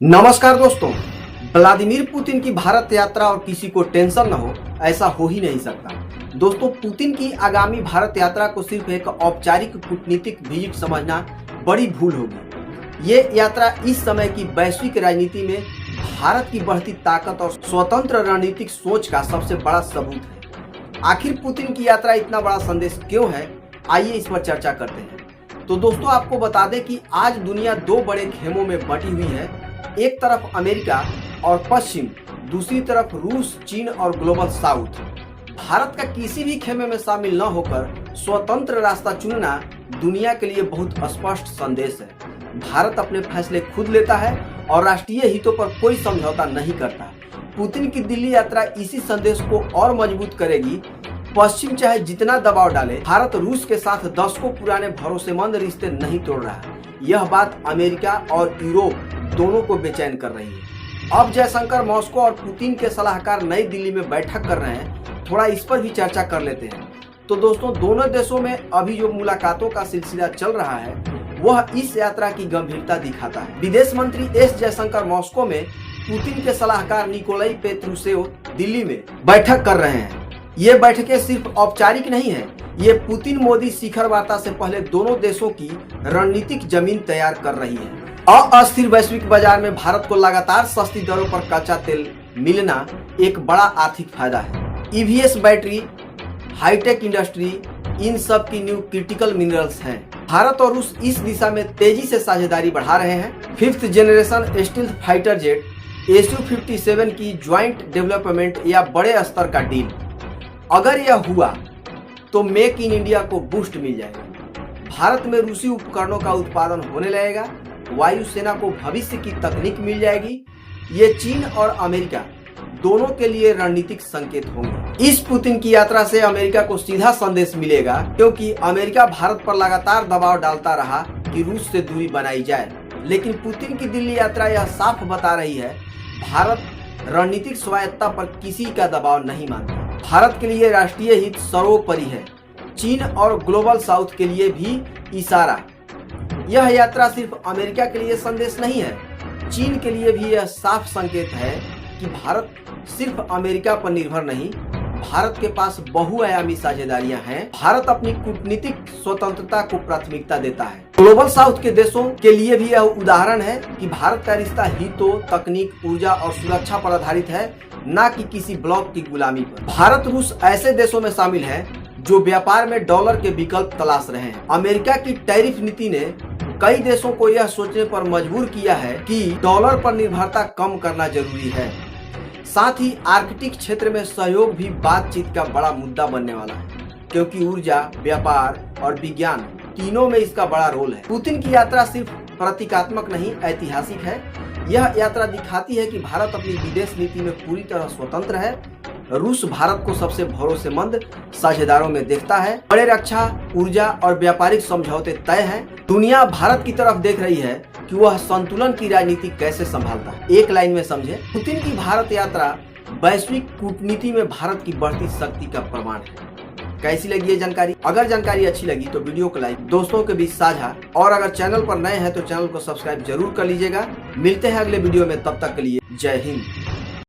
नमस्कार दोस्तों। Vladimir Putin की भारत यात्रा और किसी को टेंशन न हो, ऐसा हो ही नहीं सकता। दोस्तों, पुतिन की आगामी भारत यात्रा को सिर्फ एक औपचारिक कूटनीतिक विजिट समझना बड़ी भूल होगी। ये यात्रा इस समय की वैश्विक राजनीति में भारत की बढ़ती ताकत और स्वतंत्र रणनीतिक सोच का सबसे बड़ा सबूत है। आखिर पुतिन की यात्रा इतना बड़ा संदेश क्यों है, आइए इस पर चर्चा करते हैं। तो दोस्तों, आपको बता दें कि आज दुनिया दो बड़े खेमों में बंटी हुई है। एक तरफ अमेरिका और पश्चिम, दूसरी तरफ रूस, चीन और ग्लोबल साउथ। भारत का किसी भी खेमे में शामिल न होकर स्वतंत्र रास्ता चुनना दुनिया के लिए बहुत स्पष्ट संदेश है। भारत अपने फैसले खुद लेता है और राष्ट्रीय हितों पर कोई समझौता नहीं करता। पुतिन की दिल्ली यात्रा इसी संदेश को और मजबूत करेगी। पश्चिम चाहे जितना दबाव डाले, भारत रूस के साथ दशकों पुराने भरोसेमंद रिश्ते नहीं तोड़ रहा है। यह बात अमेरिका और यूरोप दोनों को बेचैन कर रही है। अब जयशंकर मॉस्को और पुतिन के सलाहकार नई दिल्ली में बैठक कर रहे हैं। थोड़ा इस पर भी चर्चा कर लेते हैं। तो दोस्तों, दोनों देशों में अभी जो मुलाकातों का सिलसिला चल रहा है वह इस यात्रा की गंभीरता दिखाता है। विदेश मंत्री एस जयशंकर मॉस्को में, पुतिन के सलाहकार निकोलाई पेत्रुसेव दिल्ली में बैठक कर रहे हैं। ये बैठकें सिर्फ औपचारिक नहीं है, ये पुतिन मोदी शिखर वार्ता से पहले दोनों देशों की रणनीतिक जमीन तैयार कर रही है। अस्थिर वैश्विक बाजार में भारत को लगातार सस्ती दरों पर कच्चा तेल मिलना एक बड़ा आर्थिक फायदा है। ईवीएस बैटरी, हाईटेक इंडस्ट्री, इन सब की न्यू क्रिटिकल मिनरल्स हैं। भारत और रूस इस दिशा में तेजी से साझेदारी बढ़ा रहे हैं। 5th generation stealth fighter jet Su-57 की ज्वाइंट डेवलपमेंट या बड़े स्तर का डील, अगर यह हुआ तो मेक इन इंडिया को बूस्ट मिल जाएगा। भारत में रूसी उपकरणों का उत्पादन होने लगेगा। वायुसेना को भविष्य की तकनीक मिल जाएगी। ये चीन और अमेरिका दोनों के लिए रणनीतिक संकेत होंगे। इस पुतिन की यात्रा से अमेरिका को सीधा संदेश मिलेगा, क्योंकि अमेरिका भारत पर लगातार दबाव डालता रहा कि रूस से दूरी बनाई जाए। लेकिन पुतिन की दिल्ली यात्रा यह साफ बता रही है, भारत रणनीतिक स्वायत्तता पर किसी का दबाव नहीं मानता। भारत के लिए राष्ट्रीय हित सर्वोपरि है। चीन और ग्लोबल साउथ के लिए भी इशारा। यह यात्रा सिर्फ अमेरिका के लिए संदेश नहीं है, चीन के लिए भी यह साफ संकेत है कि भारत सिर्फ अमेरिका पर निर्भर नहीं, भारत के पास बहुआयामी साझेदारियां हैं। भारत अपनी कूटनीतिक स्वतंत्रता को प्राथमिकता देता है। ग्लोबल साउथ के देशों के लिए भी यह उदाहरण है कि भारत का रिश्ता हितों, तकनीक, ऊर्जा और सुरक्षा पर आधारित है, न कि किसी ब्लॉक की गुलामी पर। भारत रूस ऐसे देशों में शामिल है जो व्यापार में डॉलर के विकल्प तलाश रहे हैं। अमेरिका की टैरिफ नीति ने कई देशों को यह सोचने पर मजबूर किया है कि डॉलर पर निर्भरता कम करना जरूरी है। साथ ही आर्कटिक क्षेत्र में सहयोग भी बातचीत का बड़ा मुद्दा बनने वाला है, क्योंकि ऊर्जा, व्यापार और विज्ञान तीनों में इसका बड़ा रोल है। पुतिन की यात्रा सिर्फ प्रतीकात्मक नहीं, ऐतिहासिक है। यह यात्रा दिखाती है कि भारत अपनी विदेश नीति में पूरी तरह स्वतंत्र है। रूस भारत को सबसे भरोसेमंद साझेदारों में देखता है। बड़े रक्षा, ऊर्जा और व्यापारिक समझौते तय हैं। दुनिया भारत की तरफ देख रही है कि वह संतुलन की राजनीति कैसे संभालता है। एक लाइन में समझे, पुतिन की भारत यात्रा वैश्विक कूटनीति में भारत की बढ़ती शक्ति का प्रमाण है। कैसी लगी ये जानकारी? अगर जानकारी अच्छी लगी तो वीडियो को लाइक, दोस्तों के बीच साझा, और अगर चैनल पर नए हैं तो चैनल को सब्सक्राइब जरूर कर लीजिएगा। मिलते हैं अगले वीडियो में, तब तक के लिए जय हिंद।